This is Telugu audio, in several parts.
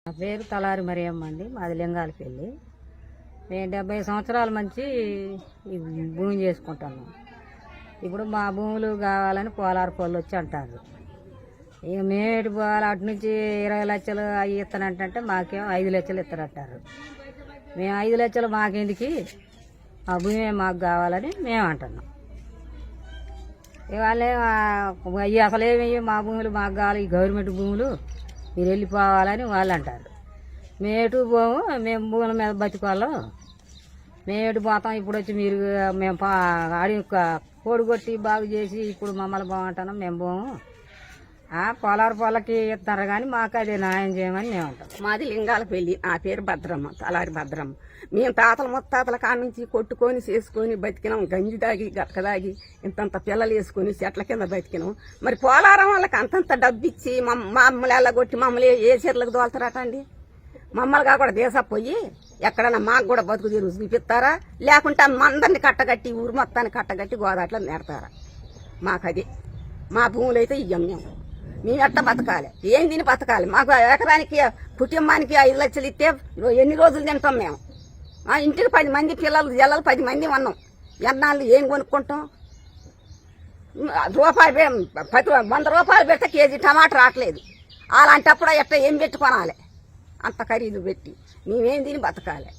నా పేరు తలారి మరియమ్మ అండి. మాది లింగాలపల్లి. మేము 70 సంవత్సరాల నుంచి ఈ భూమి చేసుకుంటున్నాం. ఇప్పుడు మా భూములు కావాలని పోలారు పళ్ళు వచ్చి అంటారు. ఇక మేటి పోవాలి అటు నుంచి 20 లక్షలు అవి ఇస్తానంటే మాకేం 5 లక్షలు ఇస్తారంటారు. మేము 5 లక్షలు మాకెందుకు, ఆ భూమి మాకు కావాలని మేము అంటున్నాం. ఇవాళ అవి అసలేమి మా భూములు మాకు కావాలి, ఈ గవర్నమెంట్ భూములు మీరు వెళ్ళిపోవాలని వాళ్ళు అంటారు. మేము ఎటు పోము, మేము భూముల మీద బతికోళ్ళం, మేము ఎటు పోతాం. ఇప్పుడు వచ్చి మీరు మేము ఆడి కోడి కొట్టి బాగు చేసి ఇప్పుడు మమ్మల్ని బాగుంటున్నాం, మేము పోము. పొలారు పొలకి ఇస్తారు కానీ మాకు అదే న్యాయం చేయమని మేము అంటాం. మాది లింగాలపల్లి. నా పేరు భద్రమ్మ, తలారి భద్రమ్మ. మేము తాతల ముత్తాతల కాడ నుంచి కొట్టుకొని చేసుకొని బతికినాం. గంజి దాగి గక్క దాగి ఇంతంత పిల్లలు వేసుకొని చెట్ల కింద బతికినాం. మరి పోలారం వాళ్ళకి అంతంత డబ్బు ఇచ్చి మమ్మల్ని ఎల్లగొట్టి మమ్మల్ని ఏ చీరలకు దోలుతారట అండి? మమ్మల్ని కూడా దేశపోయి ఎక్కడన్నా మాకు కూడా బతుకు తీరు చూపిస్తారా, లేకుంటే మందరిని కట్టగట్టి ఊరు మొత్తాన్ని కట్టగట్టి గోదాట్లో నేడతారా? మాకది మా భూములు అయితే ఇయ్యం. మేము ఎట్ట బతకాలి, ఏం తిని బతకాలి? మాకు ఎకరానికి కుటుంబానికి 5 లక్షలు ఇస్తే ఎన్ని రోజులు తింటాం మేము? ఇంటికి 10 మంది పిల్లలు జల్లలు 10 మంది ఉన్నాం. ఎన్నాళ్ళు ఏం కొనుక్కుంటాం? రూపాయలు 100 రూపాయలు పెడితే కేజీ టమాటా రావట్లేదు. అలాంటప్పుడు ఎట్ట ఏం పెట్టుకోనాలి? అంత ఖరీదు పెట్టి మేమేం తిని బతకాలి,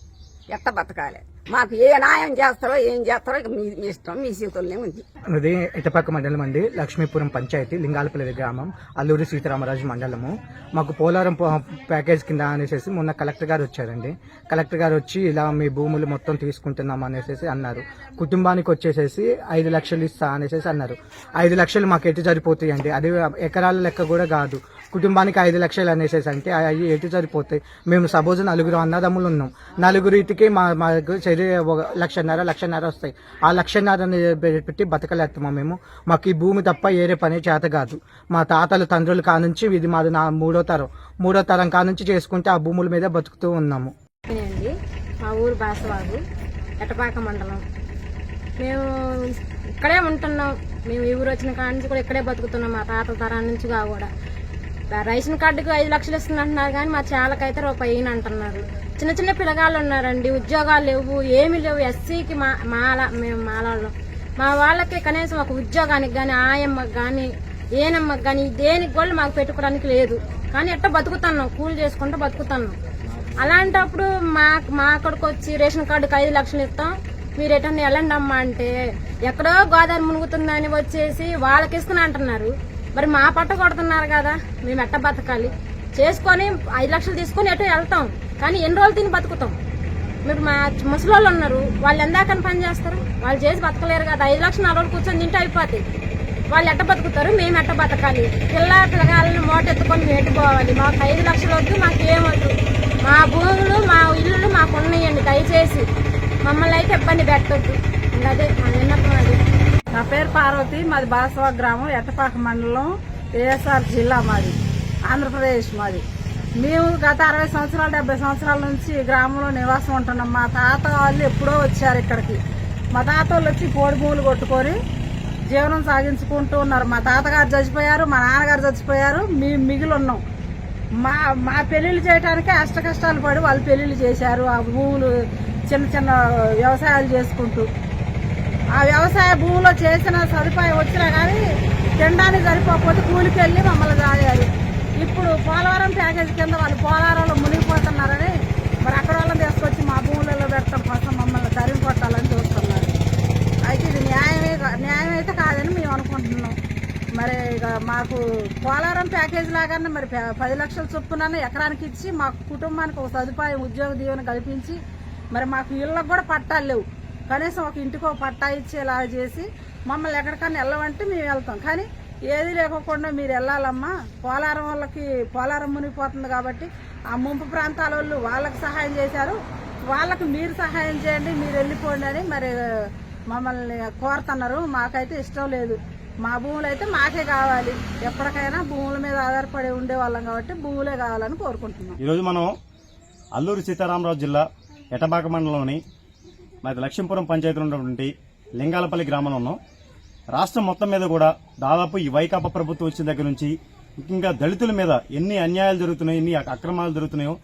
ఎట్ట బతకాలి? మాకు ఏ న్యాయం చేస్తారో ఏం చేస్తారో మీ ఇష్టం, మీ చేతుల్లోనే ఉంది. అది ఇటపక్క మండలం అండి, లక్ష్మీపురం పంచాయతీ, లింగాలపల్లి గ్రామం, అల్లూరి సీతారామరాజు మండలము. మాకు పోలారం ప్యాకేజ్ కింద అనేసి మొన్న కలెక్టర్ గారు వచ్చారండి. కలెక్టర్ గారు వచ్చి ఇలా మీ భూములు మొత్తం తీసుకుంటున్నాం అనేసి అన్నారు. కుటుంబానికి వచ్చేసేసి 5 లక్షలు ఇస్తా అనేసి అన్నారు. 5 లక్షలు మాకు ఎటు సరిపోతాయండి? అది ఎకరాల లెక్క కూడా కాదు. కుటుంబానికి 5 లక్షలు అనేసి అంటే అవి ఎటు సరిపోతాయి? మేము సపోజ్ 4 అన్నదమ్ములు ఉన్నాం. 4 మాకు శరీర 1,00,000 వస్తాయి. ఆ 1,00,000 పెట్టి బతకలేస్తామా మేము? మాకు ఈ భూమి తప్ప ఏరే పని చేత కాదు. మా తాతలు తండ్రుల కానుంచి ఇది మాది 3వ తరం కానుంచి చేసుకుంటే ఆ భూముల మీద బతుకుతూ ఉన్నాము. మా ఊరు బాసవాగు, ఎటపాక మండలం. మేము ఇక్కడే ఉంటున్నాం. మేము ఈ ఊరు వచ్చిన కాడ నుంచి కూడా ఇక్కడే బతుకుతున్నాం. మా తాతల తరాల నుంచి కూడా రేషన్ కార్డుకు 5 లక్షలు ఇస్తున్నారు కానీ మా చాలకైతే రూపాయి అంటున్నారు. చిన్న చిన్న పిల్లగాళ్ళు ఉన్నారండి, ఉద్యోగాలు లేవు, ఏమీ లేవు. ఎస్సీకి మేము మాలాళ్ళం. మా వాళ్ళకి కనీసం ఒక ఉద్యోగానికి కానీ, ఆయమ్మకి కానీ, ఏనమ్మకి కానీ దేనికి కూడా మాకు పెట్టుకోవడానికి లేదు. కానీ ఎట్ట బతుకుతున్నాం, కూలి చేసుకుంటూ బతుకుతున్నాం. అలాంటప్పుడు మా అక్కడికి వచ్చి రేషన్ కార్డుకి 5 లక్షలు ఇస్తాం, మీరు ఎటన్నా వెళ్ళండి అమ్మా అంటే ఎక్కడో గోదావరి మునుగుతుందని వచ్చేసి వాళ్ళకి ఇస్తున్నా అంటున్నారు. మరి మా పట్ట కొడుతున్నారు కదా, మేము ఎట్ట బతకాలి? చేసుకొని 5 లక్షలు తీసుకొని ఎటో వెళ్తాం, కానీ ఎన్ని రోజులు తిని బతుకుతాం? మీరు మా ముసలోళ్ళు ఉన్నారు, వాళ్ళు ఎందాకని పని చేస్తారు? వాళ్ళు చేసి బతకలేరు కదా. 5 లక్షలు 4 రోజులు కూర్చొని తింటే అయిపోతాయి. వాళ్ళు ఎట్ట బతుకుతారు, మేము ఎట్ట బతకాలి? పిల్లగాళ్ళని మోటెత్తుకొని మేము ఎట్టుకోవాలి. మాకు 5 లక్షలు వద్దు, మాకు ఏమొద్దు. మా భూములు మా ఇల్లులు మాకు ఉన్నాయండి. దయచేసి మమ్మల్ని అయితే ఇబ్బంది పెట్టద్దు. అదే మా విన్నపం. అది నా పేరు పార్వతి. మాది బాసవా గ్రామం, ఎట్టపాక మండలం, ఏఎస్ఆర్ జిల్లా, మాది ఆంధ్రప్రదేశ్. మాది మేము గత 60 సంవత్సరాలు 70 సంవత్సరాల నుంచి గ్రామంలో నివాసం ఉంటున్నాం. మా తాత వాళ్ళు ఎప్పుడో వచ్చారు ఇక్కడికి. మా తాత వాళ్ళు వచ్చి కోడి భూములు కొట్టుకొని జీవనం సాగించుకుంటూ ఉన్నారు. మా తాతగారు చచ్చిపోయారు, మా నాన్నగారు చచ్చిపోయారు, మేము మిగిలి ఉన్నాం. మా పెళ్లిళ్ళు చేయడానికే అష్ట కష్టాలు పడి వాళ్ళు పెళ్లిళ్ళు చేశారు. ఆ భూములు చిన్న చిన్న వ్యవసాయాలు చేసుకుంటూ, ఆ వ్యవసాయ భూమిలో చేసిన సదుపాయం వచ్చినా కానీ తినడానికి సరిపోకపోతే కూలికి వెళ్ళి మమ్మల్ని దాయారు. ఇప్పుడు పోలవరం ప్యాకేజ్ కింద వాళ్ళు పోలవరంలో మునిగిపోతున్నారని మరి అక్కడ వాళ్ళని తీసుకొచ్చి మా భూములలో పెట్టడం కోసం మమ్మల్ని తరిమి కొట్టాలని చూస్తున్నారు. అయితే ఇది న్యాయం అయితే కాదని మేము అనుకుంటున్నాం. మరి ఇక మాకు పోలవరం ప్యాకేజ్ లాగానే మరి 10 లక్షల చొప్పున ఎకరానికి ఇచ్చి మా కుటుంబానికి ఒక సదుపాయం, ఉద్యోగ దీవెన కల్పించి మరి మాకు ఇళ్ళకు కూడా పట్టాలు లేవు. కనీసం ఒక ఇంటికి ఒక పట్టా ఇచ్చేలా చేసి మమ్మల్ని ఎక్కడికన్నా వెళ్ళమంటే మేము వెళ్తాం. కానీ ఏది లేకుండా మీరు వెళ్ళాలమ్మా, పోలారం వాళ్ళకి పోలారం మునిగిపోతుంది కాబట్టి ఆ ముంపు ప్రాంతాల వాళ్ళు వాళ్ళకి సహాయం చేశారు, వాళ్ళకి మీరు సహాయం చేయండి, మీరు వెళ్ళిపోండి అని మరి మమ్మల్ని కోరుతున్నారు. మాకైతే ఇష్టం లేదు. మా భూములు అయితే మాకే కావాలి. ఎప్పటికైనా భూముల మీద ఆధారపడి ఉండేవాళ్ళం కాబట్టి భూములే కావాలని కోరుకుంటున్నాం. ఈరోజు మనం అల్లూరి సీతారామరాజు జిల్లా ఎటపాక మండలంలోని మాది లక్ష్మీపురం పంచాయతీలో ఉన్నటువంటి లింగాలపల్లి గ్రామంలో ఉన్నాం. రాష్ట్రం మొత్తం మీద కూడా దాదాపు ఈ వైకాపా ప్రభుత్వం వచ్చిన దగ్గర నుంచి ముఖ్యంగా దళితుల మీద ఎన్ని అన్యాయాలు జరుగుతున్నాయో, ఎన్ని అక్రమాలు జరుగుతున్నాయో,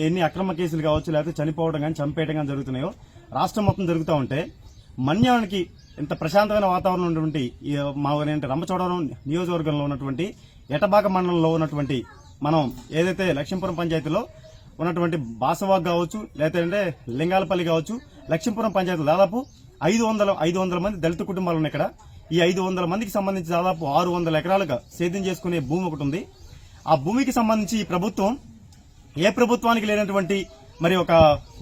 ఎన్ని అక్రమ కేసులు కావచ్చు, లేకపోతే చనిపోవడం కానీ చంపేయడం కానీ జరుగుతున్నాయో రాష్ట్రం మొత్తం జరుగుతూ ఉంటే మన్యానికి ఇంత ప్రశాంతమైన వాతావరణం ఉన్నటువంటి మా రంపచోడవరం నియోజకవర్గంలో ఉన్నటువంటి ఎటబాక మండలంలో ఉన్నటువంటి మనం ఏదైతే లక్ష్మీపురం పంచాయతీలో ఉన్నటువంటి బాసవాగ్ కావచ్చు, లేదంటే లింగాలపల్లి కావచ్చు, లక్ష్మీపురం పంచాయతీలో దాదాపు 500 మంది దళిత కుటుంబాలు ఉన్నాయి. ఇక్కడ ఈ 500 మందికి సంబంధించి దాదాపు 600 ఎకరాలుగా సేద్యం చేసుకునే భూమి ఒకటి ఉంది. ఆ భూమికి సంబంధించి ఈ ప్రభుత్వం ఏ ప్రభుత్వానికి లేనటువంటి మరి ఒక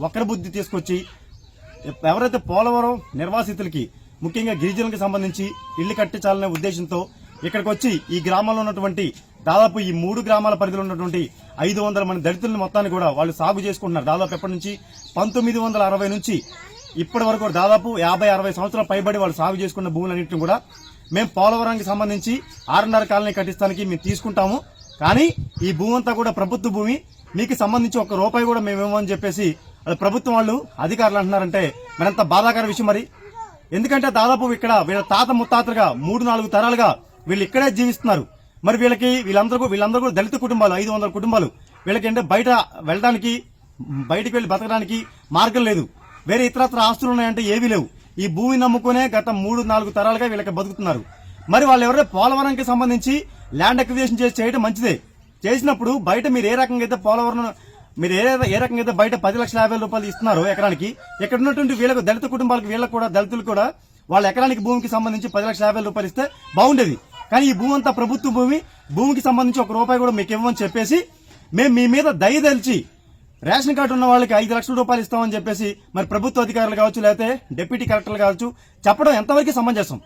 వక్ర బుద్ధి తీసుకొచ్చి ఎవరైతే పోలవరం నిర్వాసితులకి ముఖ్యంగా గిరిజనులకు సంబంధించి ఇళ్లు కట్టించాలనే ఉద్దేశంతో ఇక్కడికి వచ్చి ఈ గ్రామంలో ఉన్నటువంటి దాదాపు ఈ 3 గ్రామాల పరిధిలో ఉన్నటువంటి 500 మంది దళితులను మొత్తాన్ని కూడా వాళ్ళు సాగు చేసుకుంటున్నారు. దాదాపు ఎప్పటి నుంచి 1960 నుంచి ఇప్పటి వరకు దాదాపు 50-60 సంవత్సరాల పైబడి వాళ్ళు సాగు చేసుకున్న భూములన్నింటినీ కూడా మేము పోలవరానికి సంబంధించి 6.5 కాలనీ కట్టిస్తానికి మేము తీసుకుంటాము. కానీ ఈ భూమి అంతా కూడా ప్రభుత్వ భూమి, మీకు సంబంధించి ₹1 కూడా మేమేమని చెప్పేసి ప్రభుత్వం వాళ్ళు అధికారులు అంటున్నారంటే మరింత బాధాకర విషయం. మరి ఎందుకంటే దాదాపు ఇక్కడ వీళ్ళ తాత ముత్తాతలుగా 3-4 తరాలుగా వీళ్ళు ఇక్కడే జీవిస్తున్నారు. మరి వీళ్ళందరూ కూడా దళిత కుటుంబాలు, 500 కుటుంబాలు. వీళ్ళకి అంటే బయటికి వెళ్లి బతకడానికి మార్గం లేదు. వేరే ఇతరత్ర ఆస్తులు ఉన్నాయంటే ఏవీ లేవు. ఈ భూమి నమ్ముకునే గత 3-4 తరాలుగా వీళ్ళకి బతుకుతున్నారు. మరి వాళ్ళు ఎవరైనా పోలవరంకి సంబంధించి ల్యాండ్ అక్విజిషన్ చేయడం మంచిదే. చేసినప్పుడు బయట మీరు ఏ రకంగా అయితే పోలవరం మీరు ఏ రకంగా అయితే బయట 10,50,000 ఇస్తున్నారో ఎకరానికి, ఇక్కడ ఉన్నటువంటి వీళ్ళకు దళిత కుటుంబాలకు వీళ్ళకు కూడా దళితులు కూడా వాళ్ళ ఎకరానికి భూమికి సంబంధించి 10,50,000 ఇస్తే బాగుండేది. కానీ ఈ భూమి అంతా ప్రభుత్వ భూమికి సంబంధించి ₹1 కూడా మీకు ఇవ్వమని చెప్పేసి మేము మీ మీద దయదలిచి రేషన్ కార్డు ఉన్న వాళ్ళకి 5 లక్షల రూపాయలు ఇస్తామని చెప్పేసి మరి ప్రభుత్వ అధికారులు కావచ్చు, లేకపోతే డిప్యూటీ కలెక్టర్లు కావచ్చు చెప్పడం ఎంతవరకు సమంజసం?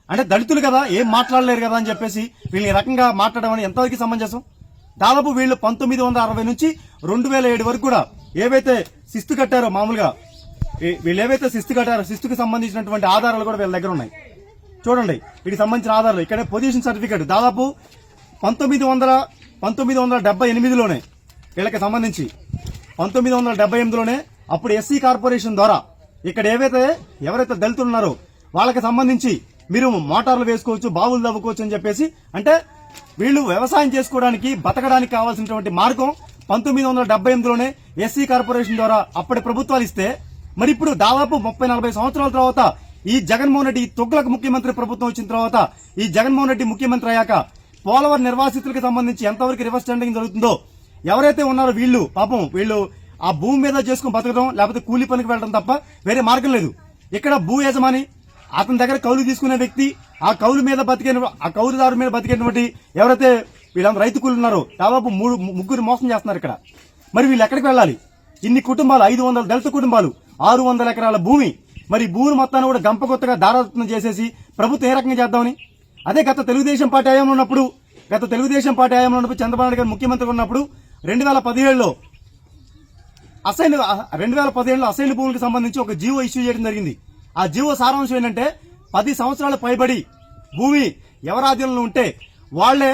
అంటే దళితులు కదా, ఏం మాట్లాడలేరు కదా అని చెప్పేసి వీళ్ళని రకంగా మాట్లాడడం అని ఎంతవరకు సమంజసం? దాదాపు వీళ్ళు 1960 నుంచి 2007 వరకు కూడా ఏవైతే శిస్తు కట్టారో, మామూలుగా వీళ్ళు ఏవైతే శిస్తు కట్టారో శిస్తుకి సంబంధించినటువంటి ఆధారాలు కూడా వీళ్ళ దగ్గర ఉన్నాయి. చూడండి, వీటికి సంబంధించిన ఆధారాలు ఇక్కడ పొజిషన్ సర్టిఫికేట్ దాదాపు 1978లోనే వీళ్ళకి సంబంధించి 1978లోనే అప్పుడు ఎస్సీ కార్పొరేషన్ ద్వారా ఇక్కడ ఎవరైతే దళితులు ఉన్నారో వాళ్ళకి సంబంధించి మీరు మోటార్లు వేసుకోవచ్చు, బావులు తవ్వుకోవచ్చు అని చెప్పేసి, అంటే వీళ్ళు వ్యవసాయం చేసుకోవడానికి బతకడానికి కావాల్సినటువంటి మార్గం 1978లోనే ఎస్సీ కార్పొరేషన్ ద్వారా అప్పటి ప్రభుత్వాలు ఇస్తే, మరి ఇప్పుడు దాదాపు 30-40 సంవత్సరాల తర్వాత ఈ జగన్మోహన్ రెడ్డి, ఈ తొగ్గులకు ముఖ్యమంత్రి ప్రభుత్వం వచ్చిన తర్వాత ఈ జగన్మోహన్ రెడ్డి ముఖ్యమంత్రి అయ్యాక పోలవరం నిర్వాసితులకు సంబంధించి ఎంతవరకు రివర్స్ టెండరింగ్ జరుగుతుందో, ఎవరైతే ఉన్నారో వీళ్ళు పాపం వీళ్ళు ఆ భూమి మీద చేసుకుని బతకడం, లేకపోతే కూలీ పనికి వెళ్ళడం తప్ప వేరే మార్గం లేదు. ఇక్కడ భూ యజమాని అతని దగ్గర కౌలు తీసుకునే వ్యక్తి, ఆ కౌలుదారు మీద బతికేటువంటి ఎవరైతే వీళ్ళందరూ రైతు కూలీలు ఉన్నారో దాదాపు 3 మోసం చేస్తున్నారు ఇక్కడ. మరి వీళ్ళు ఎక్కడికి వెళ్ళాలి? ఇన్ని కుటుంబాలు, 500 దళిత కుటుంబాలు, 600 ఎకరాల భూమి, మరి భూమి మొత్తాన్ని కూడా గంపకొత్తగా దారాదత్తం చేసేసి ప్రభుత్వం ఏ రకంగా చేద్దామని? అదే గత తెలుగుదేశం పార్టీ హయాంలో ఉన్నప్పుడు చంద్రబాబు నాయుడు గారు ముఖ్యమంత్రిగా ఉన్నప్పుడు 2017లో అసైన్ భూములకు సంబంధించి ఒక జీవో ఇష్యూ చేయడం జరిగింది. ఆ జీవో సారాంశం ఏంటంటే 10 సంవత్సరాల పైబడి భూమి ఎవరి ఆధీనంలో ఉంటే వాళ్లే,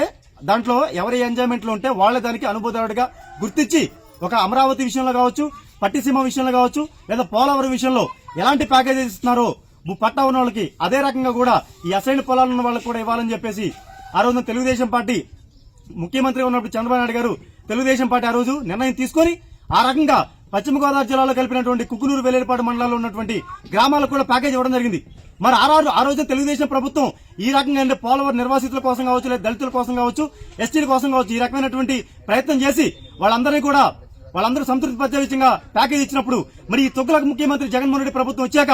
దాంట్లో ఎవరి ఎంజాయ్మెంట్ లో ఉంటే వాళ్లే దానికి అనుభూతులుగా గుర్తించి, ఒక అమరావతి విషయంలో కావచ్చు, పట్టిసీమ విషయంలో కావచ్చు, లేదా పోలవరం విషయంలో ఎలాంటి ప్యాకేజెస్ ఇస్తున్నారో పట్టా ఉన్న వాళ్ళకి అదే రకంగా కూడా ఈ అసైన్ పొలాలు ఉన్న వాళ్ళకి కూడా ఇవ్వాలని చెప్పేసి ఆ రోజున తెలుగుదేశం పార్టీ ముఖ్యమంత్రిగా ఉన్నప్పుడు చంద్రబాబు నాయుడు గారు తెలుగుదేశం పార్టీ ఆ రోజు నిర్ణయం తీసుకుని ఆ రకంగా పశ్చిమ గోదావరి జిల్లాలో కలిపినటువంటి కుకునూరు, వెల్లేరుపాడు మండలాల్లో ఉన్నటువంటి గ్రామాలకు కూడా ప్యాకేజ్ ఇవ్వడం జరిగింది. మరి ఆ రోజు తెలుగుదేశం ప్రభుత్వం ఈ రకంగా అంటే పోలవరం నిర్వాసితుల కోసం కావచ్చు, లేదా దళితుల కోసం కావచ్చు, ఎస్టీల కోసం కావచ్చు, ఈ రకమైనటువంటి ప్రయత్నం చేసి వాళ్ళందరూ సంతృప్తి పరిచే విధంగా ప్యాకేజ్ ఇచ్చినప్పుడు, మరి ఈ తొగ్గులకు ముఖ్యమంత్రి జగన్మోహన్ రెడ్డి ప్రభుత్వం వచ్చాక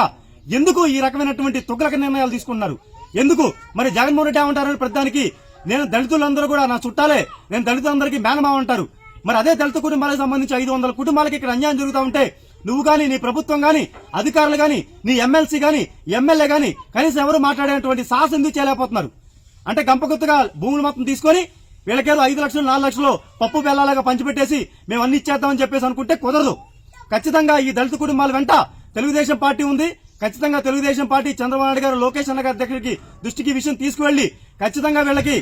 ఎందుకు ఈ రకమైనటువంటి తొగ్గులకు నిర్ణయాలు తీసుకున్నారు? ఎందుకు? మరి జగన్మోహన్ రెడ్డి ఏమంటారు? ప్రతిదానికి నేను దళితులందరూ కూడా నా చుట్టాలే, నేను దళితులందరికీ మేనమావ అంటారు. మరి అదే దళిత కుటుంబాలకు సంబంధించి 500 కుటుంబాలకి ఇక్కడ అన్యాయం జరుగుతూ ఉంటే నువ్వు గానీ, నీ ప్రభుత్వం గానీ, అధికారులు గానీ, నీ ఎమ్మెల్సీ గానీ, ఎమ్మెల్యే గానీ కనీసం ఎవరు మాట్లాడేటువంటి సాహసం ఎందుకు చేయలేకపోతున్నారు? అంటే గంపగుత్తగా భూములు మొత్తం తీసుకొని వీళ్ళకేదో 5 లక్షలు 4 లక్షలు పప్పు బెల్లాలాగా పంచిపెట్టేసి మేము అన్ని ఇచ్చేద్దామని చెప్పేసి అనుకుంటే కుదరదు. ఖచ్చితంగా ఈ దళిత కుటుంబాల వెంట తెలుగుదేశం పార్టీ ఉంది. ఖచ్చితంగా తెలుగుదేశం పార్టీ చంద్రబాబు నాయుడు గారు, లోకేష్ అన్న గారి దగ్గరికి దృష్టికి విషయం తీసుకువెళ్లి ఖచ్చితంగా వీళ్ళకి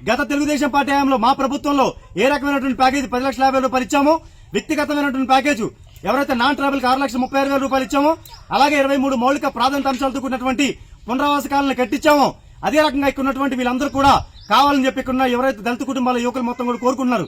గత తెలుగుదేశం పార్టీ హయాంలో మా ప్రభుత్వంలో ఏ రకమైనటువంటి ప్యాకేజీ 10,50,000 ఇచ్చామో, వ్యక్తిగతమైనటువంటి ప్యాకేజ్ ఎవరైతే నాన్ ట్రైబల్ కి 6,36,000 ఇచ్చామో, అలాగే 23 మౌలిక ప్రాధాన్యత అంశాలతో కూడినటువంటి పునరావాస కాలను కట్టించామో, అదే రకంగా ఇక్కడ ఉన్నటువంటి వీళ్ళందరూ కూడా కావాలని చెప్పి ఇక్కడ ఉన్న ఎవరైతే దళిత కుటుంబాల యువకులు మొత్తం కూడా కోరుకుంటున్నారు.